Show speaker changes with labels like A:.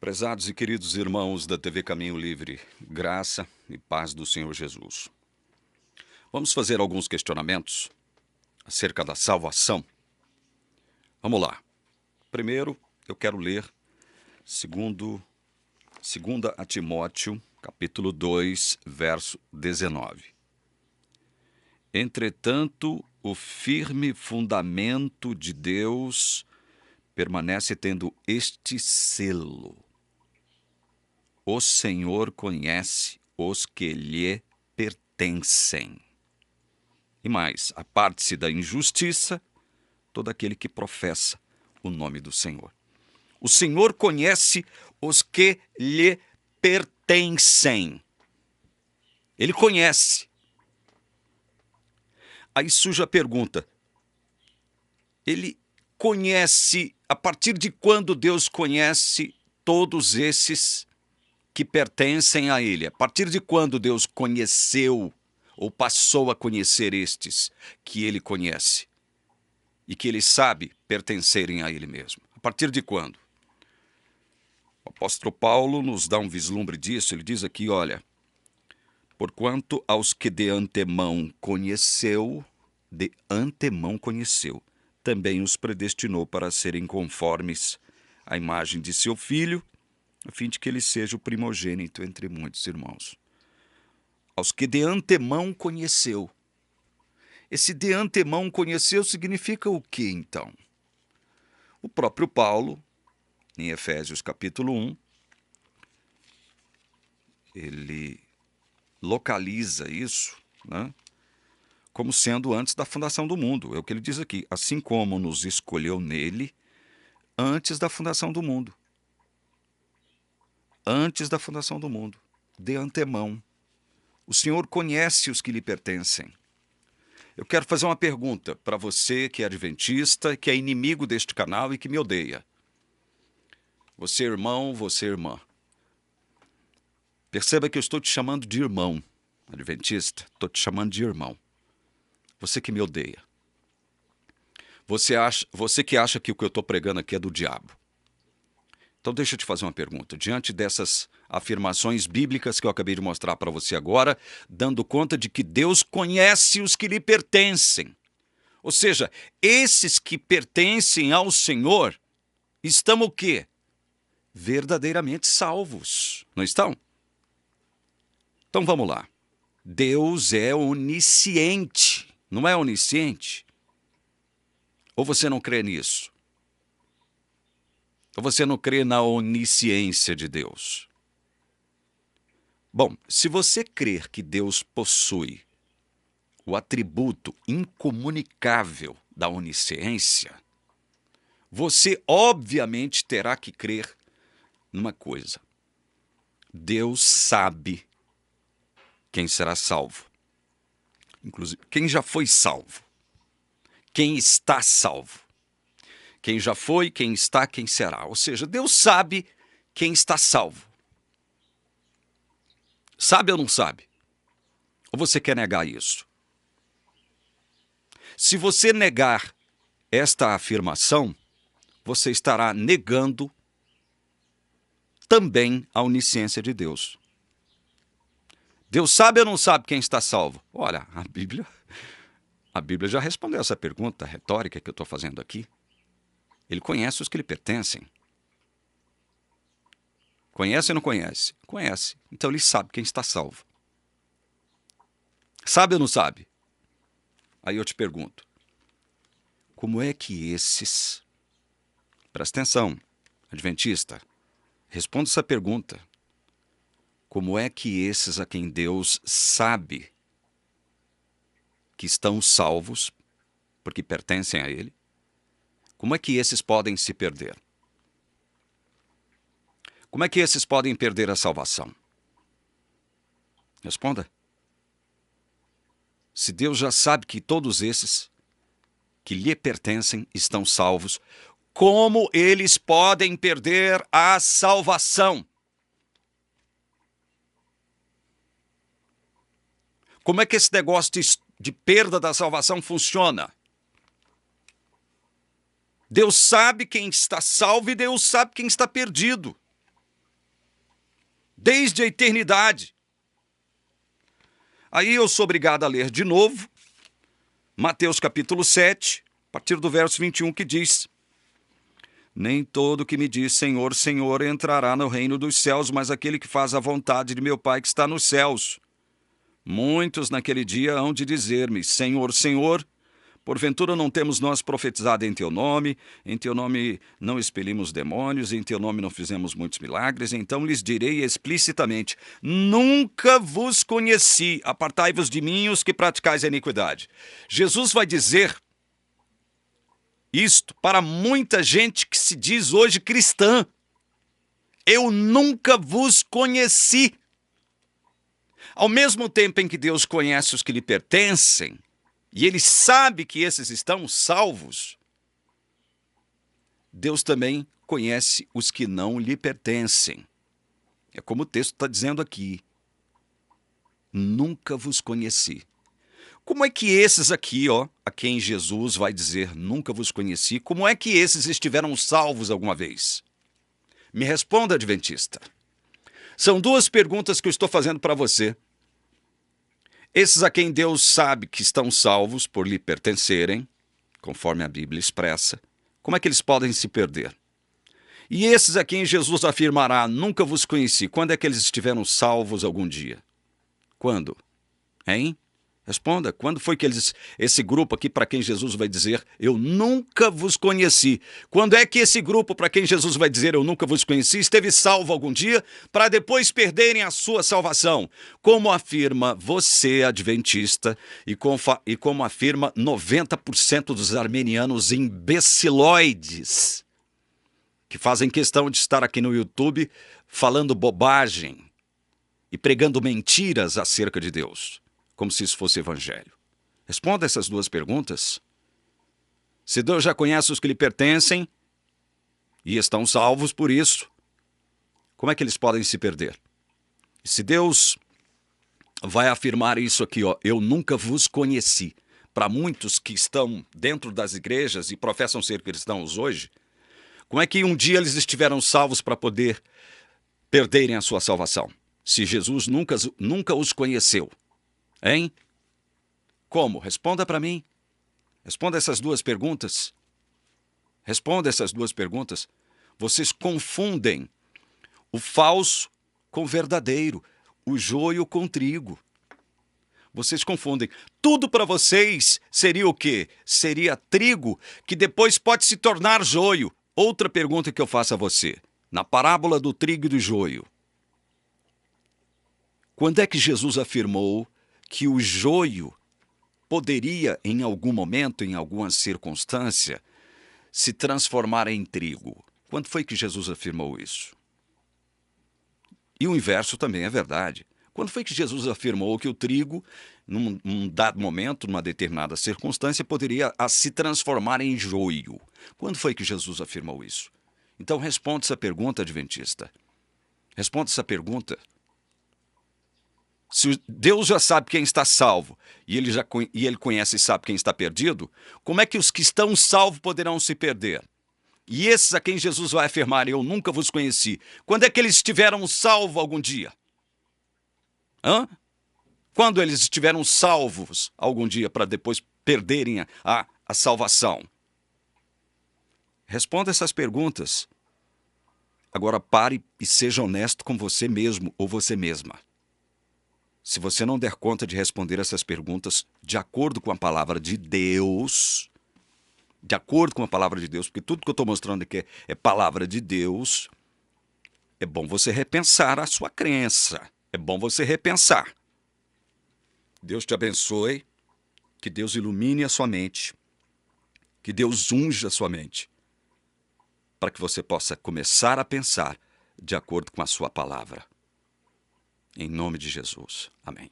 A: Prezados e queridos irmãos da TV Caminho Livre, graça e paz do Senhor Jesus. Vamos fazer alguns questionamentos acerca da salvação. Vamos lá. Primeiro, eu quero ler 2 a Timóteo, capítulo 2, verso 19. Entretanto, o firme fundamento de Deus permanece tendo este selo: o Senhor conhece os que lhe pertencem. E mais, aparte-se da injustiça todo aquele que professa o nome do Senhor. O Senhor conhece os que lhe pertencem. Ele conhece. Aí surge a pergunta: ele conhece, a partir de quando Deus conhece todos esses que pertencem a Ele? A partir de quando Deus conheceu ou passou a conhecer estes que Ele conhece e que Ele sabe pertencerem a Ele mesmo? A partir de quando? O apóstolo Paulo nos dá um vislumbre disso. Ele diz aqui, olha: porquanto aos que de antemão conheceu, também os predestinou para serem conformes à imagem de seu Filho, a fim de que ele seja o primogênito entre muitos irmãos. Aos que de antemão conheceu. Esse de antemão conheceu significa o quê, então? O próprio Paulo, em Efésios capítulo 1, ele localiza isso, né, como sendo antes da fundação do mundo. É o que ele diz aqui: assim como nos escolheu nele antes da fundação do mundo. Antes da fundação do mundo, de antemão. O Senhor conhece os que lhe pertencem. Eu quero fazer uma pergunta para você que é adventista, que é inimigo deste canal e que me odeia. Você irmão, você irmã. Perceba que eu estou te chamando de irmão, adventista. Estou te chamando de irmão. Você que me odeia. Você que acha que o que eu estou pregando aqui é do diabo. Então deixa eu te fazer uma pergunta. Diante dessas afirmações bíblicas que eu acabei de mostrar para você agora, dando conta de que Deus conhece os que lhe pertencem. Ou seja, esses que pertencem ao Senhor estão o quê? Verdadeiramente salvos. Não estão? Então vamos lá. Deus é onisciente. Não é onisciente? Ou você não crê nisso? Ou você não crê na onisciência de Deus? Bom, se você crer que Deus possui o atributo incomunicável da onisciência, você obviamente terá que crer numa coisa: Deus sabe quem será salvo. Inclusive, quem já foi salvo. Quem está salvo. Quem já foi, quem está, quem será. Ou seja, Deus sabe quem está salvo. Sabe ou não sabe? Ou você quer negar isso? Se você negar esta afirmação, você estará negando também a onisciência de Deus. Deus sabe ou não sabe quem está salvo? Olha, a Bíblia já respondeu essa pergunta retórica que eu estou fazendo aqui. Ele conhece os que lhe pertencem. Conhece ou não conhece? Conhece. Então ele sabe quem está salvo. Sabe ou não sabe? Aí eu te pergunto: como é que esses... Presta atenção, adventista. Responda essa pergunta. Como é que esses a quem Deus sabe que estão salvos, porque pertencem a Ele, como é que esses podem se perder? Como é que esses podem perder a salvação? Responda. Se Deus já sabe que todos esses que lhe pertencem estão salvos, como eles podem perder a salvação? Como é que esse negócio de perda da salvação funciona? Deus sabe quem está salvo e Deus sabe quem está perdido. desde a eternidade. Aí eu sou obrigado a ler de novo Mateus capítulo 7, a partir do verso 21, que diz: nem todo que me diz Senhor, Senhor entrará no reino dos céus, mas aquele que faz a vontade de meu Pai que está nos céus. Muitos naquele dia hão de dizer-me, Senhor, Senhor, porventura não temos nós profetizado em teu nome não expelimos demônios, em teu nome não fizemos muitos milagres? Então lhes direi explicitamente, nunca vos conheci, apartai-vos de mim os que praticais a iniquidade. Jesus vai dizer isto para muita gente que se diz hoje cristã. Eu nunca vos conheci. Ao mesmo tempo em que Deus conhece os que lhe pertencem, e Ele sabe que esses estão salvos, Deus também conhece os que não lhe pertencem. É como o texto está dizendo aqui. Nunca vos conheci. Como é que esses aqui, a quem Jesus vai dizer, nunca vos conheci, como é que esses estiveram salvos alguma vez? Me responda, adventista. São duas perguntas que eu estou fazendo para você. Esses a quem Deus sabe que estão salvos por lhe pertencerem, conforme a Bíblia expressa, como é que eles podem se perder? E esses a quem Jesus afirmará, nunca vos conheci, quando é que eles estiveram salvos algum dia? Quando? Hein? Responda, quando foi que esse grupo aqui para quem Jesus vai dizer, eu nunca vos conheci? Quando é que esse grupo para quem Jesus vai dizer, eu nunca vos conheci, esteve salvo algum dia, para depois perderem a sua salvação? Como afirma você, adventista, e como afirma 90% dos armenianos imbeciloides, que fazem questão de estar aqui no YouTube falando bobagem e pregando mentiras acerca de Deus, como se isso fosse evangelho. Responda essas duas perguntas. Se Deus já conhece os que lhe pertencem e estão salvos por isso, como é que eles podem se perder? E se Deus vai afirmar isso aqui, eu nunca vos conheci, para muitos que estão dentro das igrejas e professam ser cristãos hoje, como é que um dia eles estiveram salvos para poder perderem a sua salvação? Se Jesus nunca os conheceu. Hein? Como? Responda para mim. Responda essas duas perguntas. Responda essas duas perguntas. Vocês confundem o falso com o verdadeiro, o joio com o trigo. Vocês confundem. Tudo para vocês seria o quê? Seria trigo que depois pode se tornar joio. Outra pergunta que eu faço a você. Na parábola do trigo e do joio. Quando é que Jesus afirmou que o joio poderia, em algum momento, em alguma circunstância, se transformar em trigo? Quando foi que Jesus afirmou isso? E o inverso também é verdade. Quando foi que Jesus afirmou que o trigo, num dado momento, numa determinada circunstância, poderia se transformar em joio? Quando foi que Jesus afirmou isso? Então responda essa pergunta, adventista. Responda essa pergunta. Se Deus já sabe quem está salvo e ele conhece e sabe quem está perdido, como é que os que estão salvos poderão se perder? E esses a quem Jesus vai afirmar, eu nunca vos conheci, quando é que eles estiveram salvos algum dia? Quando eles estiveram salvos algum dia para depois perderem a salvação? Responda essas perguntas. Agora pare e seja honesto com você mesmo ou você mesma. Se você não der conta de responder essas perguntas de acordo com a palavra de Deus, porque tudo que eu estou mostrando aqui é palavra de Deus, é bom você repensar a sua crença. É bom você repensar. Deus te abençoe, que Deus ilumine a sua mente, que Deus unja a sua mente, para que você possa começar a pensar de acordo com a sua palavra. Em nome de Jesus. Amém.